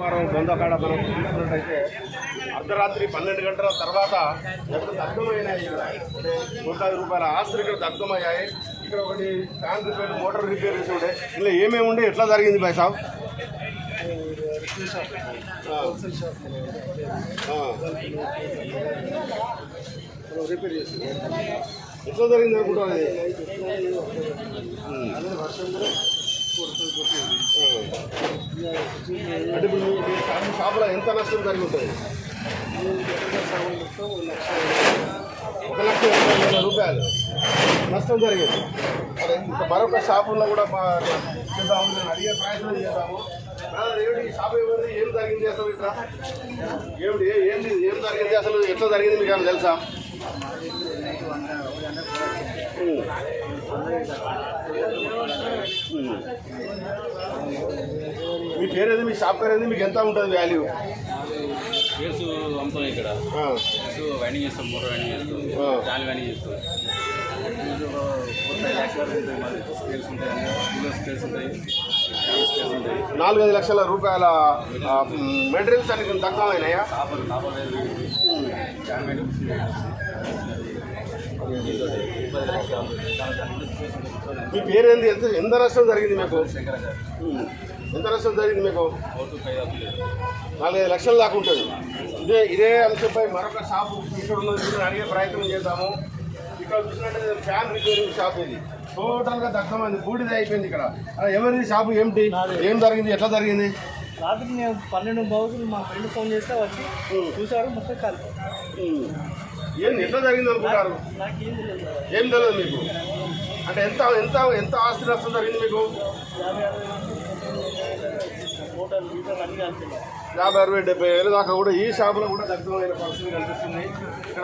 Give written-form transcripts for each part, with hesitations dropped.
బొందకాడ మనం చూసుకున్నట్టయితే అర్ధరాత్రి 12 గంటల తర్వాత ఎంత దగ్ధమైనాయి. అంటే 150 రూపాయల ఆస్తులు ఇక్కడ దగ్ధమయ్యాయి. ఇక్కడ ఒకటి ఫ్యాన్ రిపేర్, మోటార్ రిపేర్ చేసి ఉండే. ఇలా ఏమేమి ఉండే, ఎట్లా జరిగింది భాయ్ సాబ్? రిపేర్ చేసి ఎట్లా జరిగింది అనుకుంటాను. అంటే ఇప్పుడు మీ షాపులో ఎంత నష్టం జరిగి ఉంటుంది? 1,20,000 రూపాయలు నష్టం జరిగింది. అదే ఇంకా మరొక షాపుల్లో కూడా చేద్దాము, నేను అడిగే ప్రయత్నం చేద్దాము. ఏమిటి ఈ షాపు ఎవరిది, ఏం జరిగింది అసలు, ఇట్లా ఏమిటి ఏం జరిగింది అసలు, ఎట్లా జరిగింది మీకు ఏమైనా తెలుసా? మీ పేరేది, మీ షాప్ పేరేది, మీకు ఎంత ఉంటుంది వాల్యూ? కేసు అమ్ముతాం ఇక్కడ. కేసు వైండింగ్ చేస్తాం, మోటార్ వైండింగ్ చేస్తాం, ఫ్యాన్ వైండింగ్ చేస్తాం. స్కేల్స్ ఉంటాయి, స్కేల్స్ ఉంటాయి, 4-5 లక్షల రూపాయల మెటీరియల్స్ అని తక్కువైనాయా? మీ పేరేంది, ఎంత నష్టం జరిగింది మీకు? ఎంత నష్టం జరిగింది మీకు? 4-5 లక్షల దాకా ఉంటుంది. ఇదే అంశంపై మరొక షాపు ఇక్కడ ఉన్నది, అడిగే ప్రయత్నం చేద్దాము. ఇక్కడ చూసినట్టు ఫ్యాన్ రిపేరింగ్ షాప్, ఇది టోటల్గా దగ్ధమైంది, బూడిద అయిపోయింది. ఇక్కడ ఎవరిది షాపు, ఏమిటి, ఏం జరిగింది, ఎట్లా జరిగింది? రాత్రి నేను 12 బాబులు మా ఫ్రెండ్ ఫోన్ చేస్తే వచ్చి చూశారు, మొత్తం కాదు. ఎట్లా జరిగింది అనుకుంటారు? నాకేం తెలియదు. ఏం తెలియదు మీకు? అంటే ఎంత ఎంత ఎంత ఆస్తి నష్టం జరిగింది మీకు? 50-60-70 దాకా కూడా ఈ షాపులో కూడా దగ్ధమైన పరిస్థితి కనిపిస్తుంది.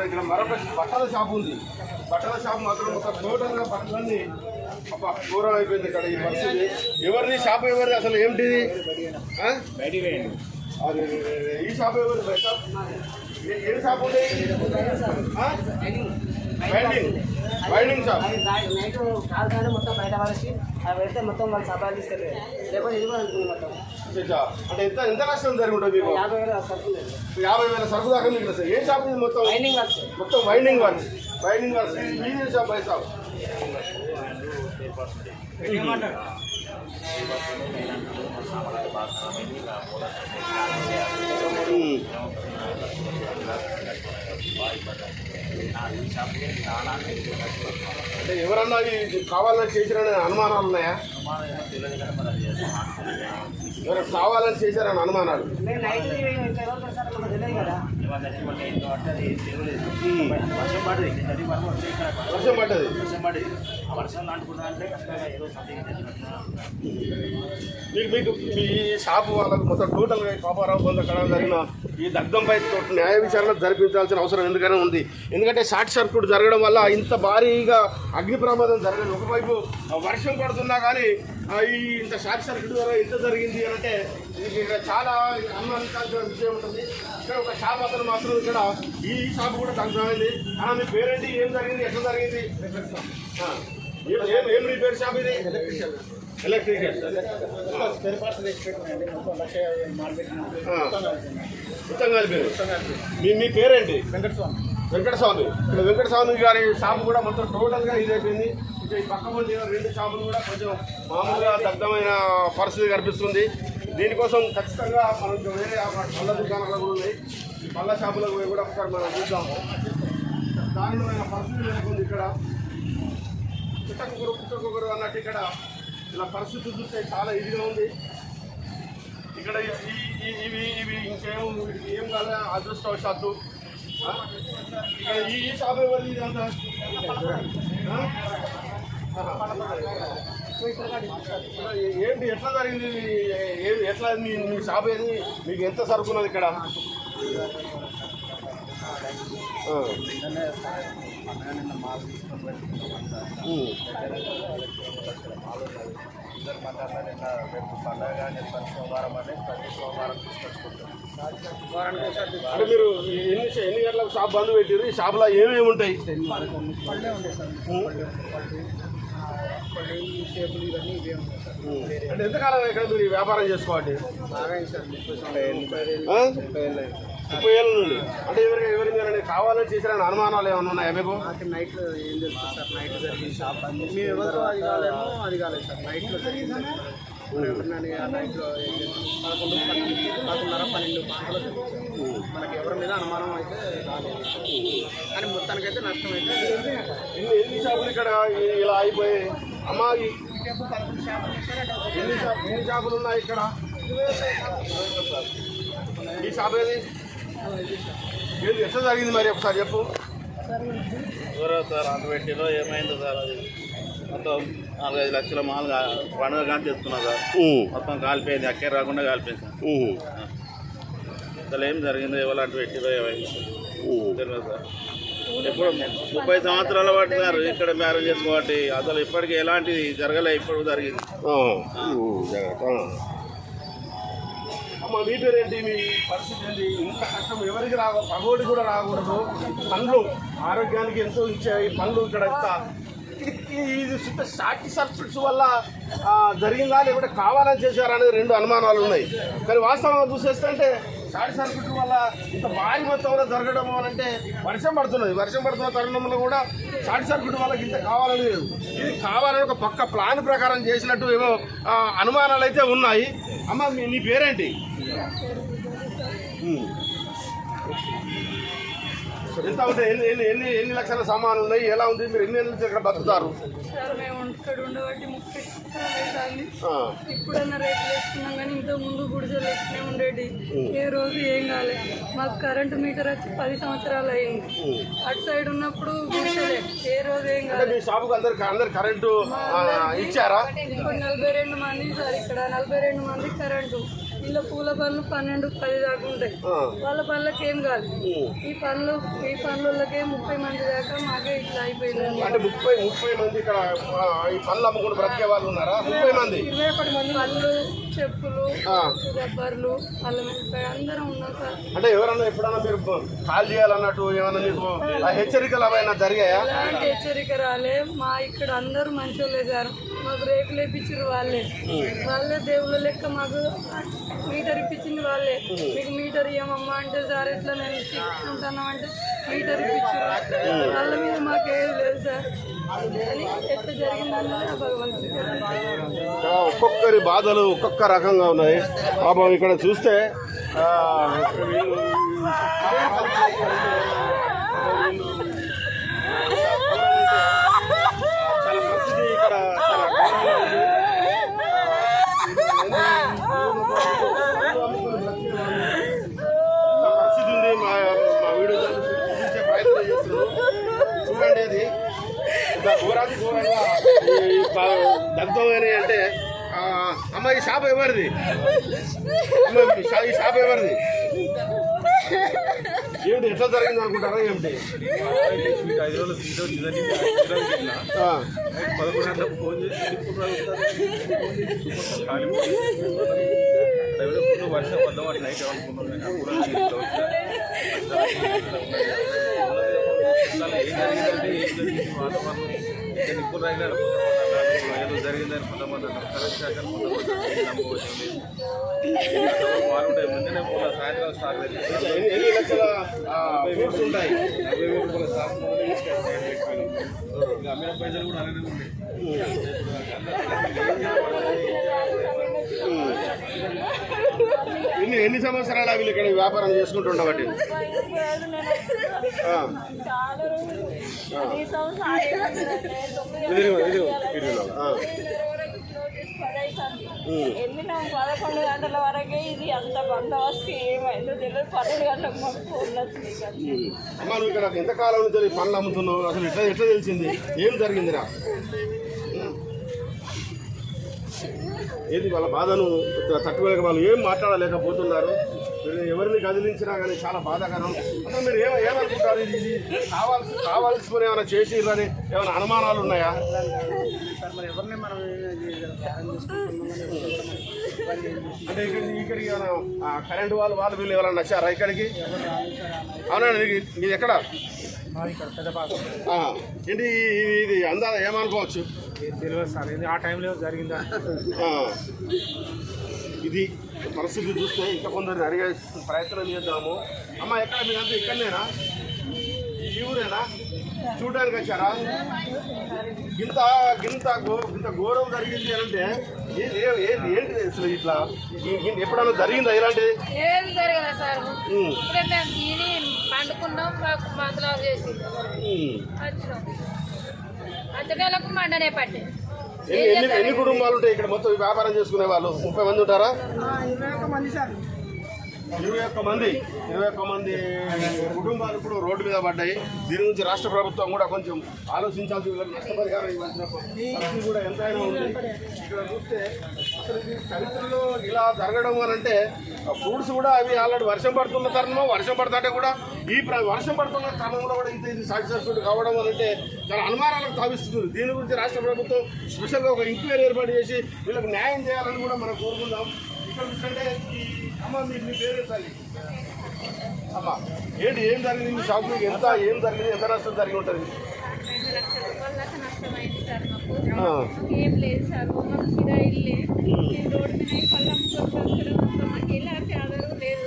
ఇక్కడ మరొక బట్టల షాపు ఉంది. బట్టల షాప్ మాత్రం ఒక టోటల్గా బట్టలన్నీ దూరం అయిపోయింది. ఇక్కడ ఈ పరిస్థితి ఎవరిది, షాపు ఎవరిది, అసలు ఏమిటిది? ఈ షాపు ఎవరిది? ఏం షాప్ ఉంది? Winding shop. నైట్ కాదు మొత్తం బయట వరసి అవి పెడితే మొత్తం వాళ్ళు సభలు తీసుకెళ్ళి లేకపోతే ఇది కూడా అనుకుంది మొత్తం. అంటే ఎంత నష్టం జరుగుతుంది మీకు? 50,000 సరుకు. 50,000 సరుకు దాకా మీకు వస్తాయి. ఏ షాప్ ఇది? మొత్తం వైండింగ్ వర్క్స్. మొత్తం వైండింగ్ వర్క్స్. వైండింగ్ వర్క్స్ మీదే షాప్, బై షాప్. అంటే ఎవరన్నా ఇది కావాలని చేశారనే అనుమానాలు ఉన్నాయా? ఎవరైనా కావాలని చేశారని అనుమానాలు? వర్షం పడ్డది. మీకు మీ షాపు వాళ్ళకు మొత్తం టోటల్గా కాపారావు పొందడం జరిగిన ఈ దగ్ధంపై న్యాయ విచారణ జరిపించాల్సిన అవసరం ఎందుకైనా ఉంది. ఎందుకంటే షార్ట్ సర్క్యూట్ జరగడం వల్ల ఇంత భారీగా అగ్ని ప్రమాదం జరగదు. ఒకవైపు వర్షం పడుతున్నా కానీ ఇంత షార్ట్ సర్క్యూట్ ద్వారా ఇంత జరిగింది అని అంటే ఇక్కడ చాలా అనుమానించాల్సిన విషయం ఉంటుంది. ఇక్కడ ఒక షాప్ అతను మాత్రం ఇక్కడ ఈ షాప్ కూడా దగ్ధమైంది. అలా మీ పేరేంటి, ఏం జరిగింది, ఎట్లా జరిగింది? ఏం రిపేర్ షాప్ ఇది? ఎలక్ట్రికల్. మొత్తం కలిపారు. మీ పేరేంటి? వెంకటస్వామి. ఇక్కడ వెంకటస్వామి గారి షాపు కూడా మొత్తం టోటల్గా ఇదైపోయింది. ఇక ఈ పక్క ముందు 2 షాపులు కూడా కొంచెం మామూలుగా దగ్ధమైన పరిస్థితి కనిపిస్తుంది. దీనికోసం ఖచ్చితంగా మనం వేరే పళ్ళ దుకాణాలు కూడా ఉన్నాయి. ఈ పళ్ళ షాపులకు కూడా ఒకసారి మనం చూద్దాము. దారుణమైన పరిస్థితి నెలకొంది ఇక్కడ. పుట్టకొకరు అన్నట్టు ఇక్కడ ఇలా పరిస్థితి చూస్తే చాలా ఇదిగా ఉంది. ఇక్కడ ఇవి ఏం కాదు, అదృష్టవశాత్తు. ఇక్కడ ఈ షాప్ ఎవరిది ఇదంతా? ఏంటి, ఎట్లా జరిగింది, ఎట్లా మీ షాప్ ఏది, మీకు ఎంత సరుకున్నది ఇక్కడ? అంటే మీరు ఎన్ని గంటలకు షాప్ బంద్ పెట్టారు? ఈ షాప్లో ఏమేమి ఉంటాయి? పళ్ళు ఈ షేపులు ఇవన్నీ ఇవే ఉన్నాయి సార్. అంటే ఎంతకాలం ఇక్కడ మీరు ఈ వ్యాపారం చేసుకోవాలి? బాగా అయింది సార్, 30 ఏళ్ళు. 30 ఏళ్ళ నుండి. అంటే ఎవరి మీద కావాలని చేసిన అనుమానాలు ఏమైనా ఉన్నాయా మీకు? నాకు నైట్లో ఏం తెలుస్తుంది సార్, నైట్ జరిగింది షాప్ అంది. మేము ఎవరితో అది కాలేమో అది కాలేదు సార్, నైట్లో జరిగింది సార్. ఎవరినని ఆ నైట్లో ఏం చేస్తాం, 11:30, 12 గంటలు జరిగింది. మనకి ఎవరి మీద అనుమానం అయితే రాలేదు, కానీ మొత్తానికైతే నష్టం అయితే ఎన్ని షాపులు ఇక్కడ ఇలా అయిపోయాయి అమ్మా? ఎన్ని షాపులు ఉన్నాయి ఇక్కడ? ఈ షాప్ ఏది ఎట్లా జరిగింది మరి ఒకసారి చెప్పు. ఎవరో సార్ అంత పెట్టిలో ఏమైందో సార్, అది మొత్తం 4-5 లక్షల మాలు పండుగ కానీ తెచ్చుకున్నా సార్. మొత్తం కాలిపోయింది, అక్కే రాకుండా కాలిపోయింది సార్. అసలు ఏం జరిగిందో ఎవరు అటు పెట్టిలో ఏమైంది తెలియదు సార్. ఎప్పుడు 30 సంవత్సరాల పాటు సార్ ఇక్కడ మ్యారేజ్ చేసుకోవాలి, అసలు ఇప్పటికీ ఎలాంటిది జరగలే, ఇప్పుడు జరిగింది. అమ్మ మీ పేరేంటి, మీ పరిస్థితి ఏంటి? ఇంత కష్టం ఎవరికి పగోడి కూడా రాకూడదు. పండ్లు ఆరోగ్యానికి ఎంతో ఇచ్చే ఈ పండ్లు ఇక్కడ ఇది షార్ట్ సర్క్యూట్స్ వల్ల జరిగిందా లేకపోతే కావాలని చేశారా అనేది 2 అనుమానాలు ఉన్నాయి. కానీ వాస్తవంగా చూసేస్తే షార్ట్ సర్క్యూట్ వల్ల ఇంత భారీ మొత్తంలో జరగడం అంటే వర్షం పడుతున్న తరుణంలో కూడా షార్ట్ సర్క్యూట్ వల్ల ఇంత కావాలని లేదు. ఇది కావాలని ఒక పక్క ప్లాన్ ప్రకారం చేసినట్టు ఏమో అనుమానాలు అయితే ఉన్నాయి. అమ్మ నీ పేరేంటి? ఎంత ఉంటాయి? ఎన్ని లక్షల సామాన్లు ఉన్నాయి? ఎలా ఉంది? మీరు ఎన్ని ఏళ్ళ నుంచి ఇక్కడ బతుకుతారు? సార్ మేము ఇక్కడ ఉండబట్టి 30 సంవత్సరాలు అవుతుంది. ఇప్పుడన్నా రేట్లు వేసుకున్నాం కానీ ఇంతకు ముందు గుడిసెలు వేసుకునే ఉండేది. ఏ రోజు ఏం కాలేదు. మాకు కరెంటు మీటర్ వచ్చి 10 సంవత్సరాలు అయింది. అటు సైడ్ ఉన్నప్పుడు గుడిసెలే, ఏ రోజు ఏం కాలేదు. మీ షాపుకి అందరు కరెంటు ఇచ్చారా? ఇప్పుడు 42 మంది సార్, ఇక్కడ 42 మంది కరెంటు. ఇలా పూల పనులు 12-10 దాకా ఉంటాయి. వాళ్ళ పనులకి ఏం కాదు. ఈ పనులకే 30 మంది దాకా మాకే ఇట్లా అయిపోయింది. అంటే 30 మంది ఇక్కడ ఈ పనులు అమ్ముకుంటూ బ్రతికే వాళ్ళు ఉన్నారా? 30 మంది. 21 మంది పళ్ళు, చెప్పులు, రబ్బర్లు, అల్లం అందరం ఉన్నాం సార్. అంటే ఎవరన్నా ఎప్పుడన్నా మీరు కాల్ చేయాలన్నట్టు ఏమన్నా మీకు హెచ్చరికలు అవైనా జరిగాయా? ఎలాంటి హెచ్చరిక రాలే. మా ఇక్కడ అందరూ మంచోళ్ళే సార్. మాకు రేకులు వేయించారు వాళ్ళే దేవుళ్ళ లెక్క. మాకు మీటర్ ఇప్పించింది వాళ్ళే. మీకు మీటర్ ఇవ్వమమ్మా అంటే సార్ ఎట్లా నేను తీసుకుంటాను అంటే మీటర్ ఇప్పించారు. వాళ్ళ మీద మాకేం లేదు సార్. ఎట్లా జరిగిందన్నది భగవంతుడి. ఒక్కొక్కరి బాధలు ఒక్కొక్క రకంగా ఉన్నాయి. పాపం ఇక్కడ చూస్తే చాలా పరిస్థితి ఇక్కడ చాలా ఘోరంగా ఉంది. పరిస్థితి ఉంది. మా వీడియో చూపించే ప్రయత్నం చేస్తున్నారు. చూడండి, అది ఘోరాది ఘోరంగా దగ్ధమైనవి. అంటే అమ్మ ఈ షాప్ ఎవరిది? ఈ షాప్ ఎవరిది? ఏమిటి ఎట్లా జరిగింది అనుకుంటారా? ఏమిటి 5 రోజులు ఆ. 11 గంటలకు ఫోన్ చేసి వర్షం పడ్డం అట్లా నైట్ ఏదో జరిగిందని కొంతమంది కరెంట్ శాఖ నమ్మవచ్చింది. ముందునే పోలా సాయంత్రం స్టార్ట్ అయింది. ఎన్ని లక్షల ఫ్రూట్స్ ఉంటాయి? 40,000 రూపాయల స్టాక్ అమ్మిన పైసలు కూడా అలానే ఉన్నాయి. ఎన్ని సంవత్సరాలు వీళ్ళు ఇక్కడ వ్యాపారం చేసుకుంటుండబట్టి? వెళ్ళినాం 11 గంటల వరకే. ఇది అంత బందోబస్తు ఏమైందో తెలియదు. 12 గంటలకు మాకు ఫోన్ వచ్చింది. అమ్మ నువ్వు ఇక్కడ ఎంతకాలం నుంచి పనులు అమ్ముతున్నావు? అసలు ఎట్లా తెలిసింది? ఏం జరిగిందిరా? ఏది వాళ్ళ బాధను తట్టుకోలేక వాళ్ళు ఏం మాట్లాడలేకపోతున్నారు. ఎవరిని కదిలించినా కానీ చాలా బాధాకరం. అసలు మీరు ఏమనుకుంటారు? ఇది కావాల్సిన ఏమైనా చేసిరని ఏమైనా అనుమానాలు ఉన్నాయా? మరి ఎవరిని మనం అంటే ఇక్కడికి కరెంటు వాళ్ళు వీళ్ళు ఎవరైనా నచ్చారా ఇక్కడికి? అవునండి. ఇది ఎక్కడ? ఇక్కడ పెద్ద ఏంటి ఇది అందా ఏమనుకోవచ్చు? తెలియదు సార్ ఇది ఆ టైంలో జరిగిందా ఆ. ఇది పరిస్థితి చూస్తే ఇంకా కొందరిని అడిగే ప్రయత్నం చేద్దాము. అమ్మ ఎక్కడ మీరంతా ఇక్కడనేనా, ఈ ఊరేనా చూడడానికి వచ్చారా? ఇంత ఇంత ఇంత ఘోరం జరిగింది అని అంటే ఏంటి అసలు ఇట్లా ఎప్పుడన్నా జరిగిందా ఇలాంటిది? ఏం జరగలేదు సార్. ఇప్పుడే మేము తిని పండుకున్నాం, మాకు మందులాగా చేసి వచ్చినాం. అంతవేళకు మండనే పట్టే. ఎన్ని కుటుంబాలు ఉంటాయి ఇక్కడ మొత్తం వ్యాపారం చేసుకునే వాళ్ళు? 30 మంది ఉంటారా? 21 మంది కుటుంబాలు ఇప్పుడు రోడ్డు మీద పడ్డాయి. దీని గురించి రాష్ట్ర ప్రభుత్వం కూడా కొంచెం ఆలోచించాల్సి, నష్టపరిహారం ఇవ్వాల్సినప్పుడు ఇది కూడా ఎంతైనా ఉంది. ఇక్కడ చూస్తే అసలు ఇది చరిత్రలో ఇలా జరగడం అని అంటే ఫ్రూట్స్ కూడా అవి ఆల్రెడీ వర్షం పడుతున్న తరుణం, వర్షం పడుతుంటే కూడా ఈ వర్షం పడుతున్న క్రమంలో కూడా ఇది షార్ట్ సర్క్యూట్ కావడం అని అంటే చాలా అనుమానాలకు తావిస్తుంది. దీని గురించి రాష్ట్ర ప్రభుత్వం స్పెషల్గా ఒక ఎంక్వైరీ ఏర్పాటు చేసి వీళ్ళకి న్యాయం చేయాలని కూడా మనం కోరుకుందాం. ఇక్కడ చూస్తుంటే అమ్మ మీ పేరు తల్లి అమ్మ ఏంటి ఏం జరిగింది మీ షాప్ మీకు? ఏం జరిగింది, ఎంత నష్టం జరిగి ఉంటుంది? 2 లక్షల రూపాయల దాకా నష్టమైంది సార్. మాకు ఏం లేదు సార్, మాకు కిరాయిలే. నేను రోడ్డు మీద పళ్ళు అమ్ముకొని మాకు ఎలాంటి ఆధారం లేదు.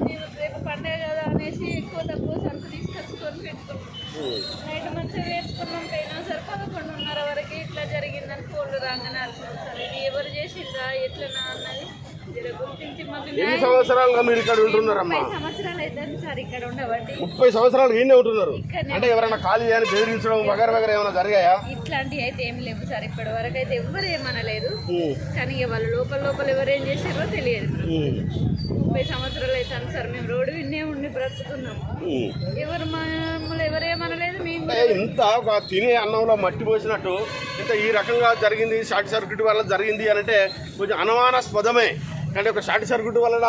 నేను రేపు పండుగ కదా అనేసి ఎక్కువ తక్కువ సరుకు తీసుకొచ్చుకొని పెట్టుకున్నాం. నైట్ మంచిగా వేసుకున్నాం, పోయినా సార్ 11:30 వరకు ఇట్లా జరిగిందని ఫోన్లు రాగానే అర్థం సార్. ఇది ఎవరు చేసిందా ఎట్లనా అన్నది గుర్తించి మాకు ఎన్ని సంవత్సరాలుగా మీరు ఇక్కడ ఉంటున్నారమ్మా? 30 సంవత్సరాలు అవుతుంది సార్ ఇక్కడ ఉండబట్టి. 30 సంవత్సరాలు ఈయనే ఉంటున్నారు అంటే ఎవరైనా ఖాళీ చేయని బెదిరించడం వగర ఏమైనా జరిగాయా? ఇట్లాంటివి అయితే ఏం లేవు సార్. ఇప్పటి వరకు అయితే ఎవ్వరు ఏమనలేదు. కానీ ఇక వాళ్ళు లోపల ఎవరేం చేసారో తెలియదు. 30 సంవత్సరాలు అవుతాను సార్ మేము రోడ్డు విన్నే ఉండి బ్రతుకుతున్నాం. ఎవరు మమ్మల్ని ఎవరేమనలేదు. మేము ఇంత ఒక తినే అన్నంలో మట్టి పోసినట్టు ఇంత ఈ రకంగా జరిగింది, షార్ట్ సర్క్యూట్ వల్ల జరిగింది అని అంటే కొంచెం అనుమానాస్పదమే. అంటే ఒక షార్ట్ సర్క్యూట్ వలన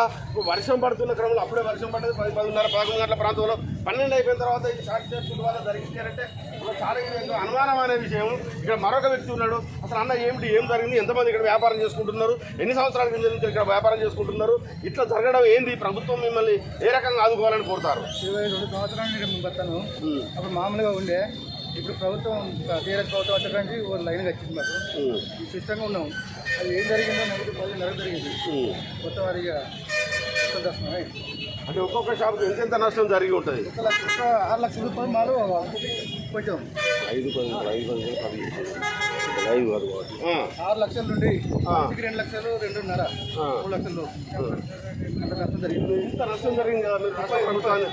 వర్షం పడుతున్న క్రమంలో అప్పుడే వర్షం పడ్డది 10:30, 11 గంటల ప్రాంతంలో 12 అయిపోయిన తర్వాత ఈ షార్ట్ సర్క్యూట్ వల్ల జరిగింది అంటే చాలా అనుమానం అనే విషయం. ఇక్కడ మరొక వ్యక్తి ఉన్నాడు. అసలు అన్న ఏం జరిగింది, ఎంతమంది ఇక్కడ వ్యాపారం చేసుకుంటున్నారు, ఎన్ని సంవత్సరాల కింద నుంచి ఇక్కడ వ్యాపారం చేసుకుంటున్నారు, ఇట్లా జరగడం ఏంది, ప్రభుత్వం మిమ్మల్ని ఏ రకంగా ఆదుకోవాలని కోరుతారు? 22 సంవత్సరాలు నేను బతాను. అప్పుడు మామూలుగా ఉండే, ఇప్పుడు ప్రభుత్వం టీఆర్ఎస్ ప్రభుత్వం వచ్చడానికి ఒక లైన్గా వచ్చింది. మాకు ఈ సిస్టంగా ఉన్నాం. అది ఏం జరిగిందో నలుగురు 10 జరిగింది. కొత్త వారిగా దర్శనం అంటే ఒక్కొక్క షాప్కి ఎంత నష్టం జరిగి ఉంటుంది? 6 లక్షల రూపాయలు మాలు కొంచెం 6 లక్షల నుండి 2 లక్షలు 2.5 3 లక్షలు అంత నష్టం జరిగింది. ఇంత నష్టం జరిగింది కదా మీరు రాష్ట్ర ప్రభుత్వాన్ని